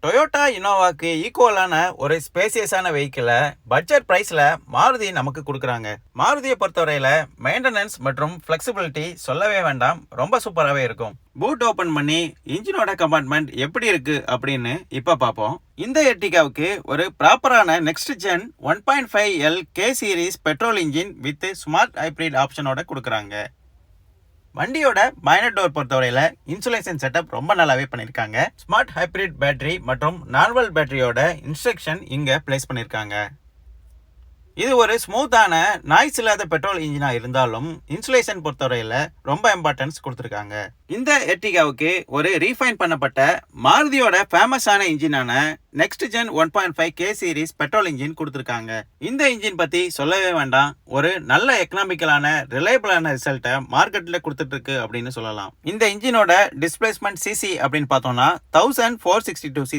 Toyota இனோவாக்கு ஈக்குவலான ஒரு ஸ்பேசியஸான வெஹிக்கிளை budget பிரைஸ்ல மாருதி நமக்கு கொடுக்குறாங்க. மாருதியை பொறுத்தவரையில மெயின்டெனன்ஸ் மற்றும் ஃபிளெக்சிபிலிட்டி சொல்லவே வேண்டாம், ரொம்ப சூப்பராகவே இருக்கும். பூட் ஓபன் பண்ணி இன்ஜினோட கம்பார்ட்மெண்ட் எப்படி இருக்கு அப்படின்னு இப்ப பார்ப்போம். இந்த எர்டிகாவுக்கு ஒரு ப்ராப்பரான next gen 1.5L K series petrol engine with smart hybrid ஆப்ஷனோட கொடுக்குறாங்க. வண்டியோட பானட் டோர் பொறுத்தவரையில இன்சுலேஷன் செட்டப் ரொம்ப நல்லாவே பண்ணிருக்காங்க. ஸ்மார்ட் ஹைப்ரிட் பேட்டரி மற்றும் நார்மல் பேட்டரியோட இன்ஸ்ட்ரக்ஷன் இங்க பிளேஸ் பண்ணிருக்காங்க. இது ஒரு ஸ்மூத்தான நாய்ஸ் இல்லாத பெட்ரோல் இன்ஜினா இருந்தாலும் இன்சுலேஷன் பொறுத்தவரையில ரொம்ப இம்பார்ட்டன்ஸ் கொடுத்துருக்காங்க. இந்த எர்டிகாவுக்கு ஒரு ரீஃபைன் பண்ணப்பட்ட மாருதியோட ஃபேமஸான இன்ஜினான next gen 1.5 K series petrol engine கொடுத்துருக்காங்க. இந்த இன்ஜின் பத்தி சொல்லவே வேண்டாம், ஒரு நல்ல எக்கனாமிக்கலான ரிலையபிளான ரிசல்ட்டை மார்க்கெட்ல கொடுத்துட்டு இருக்கு அப்படின்னு சொல்லலாம். இந்த இன்ஜினோட டிஸ்பிளேஸ்மெண்ட் சிசி அப்படின்னு பார்த்தோம்னா 1462 சிசி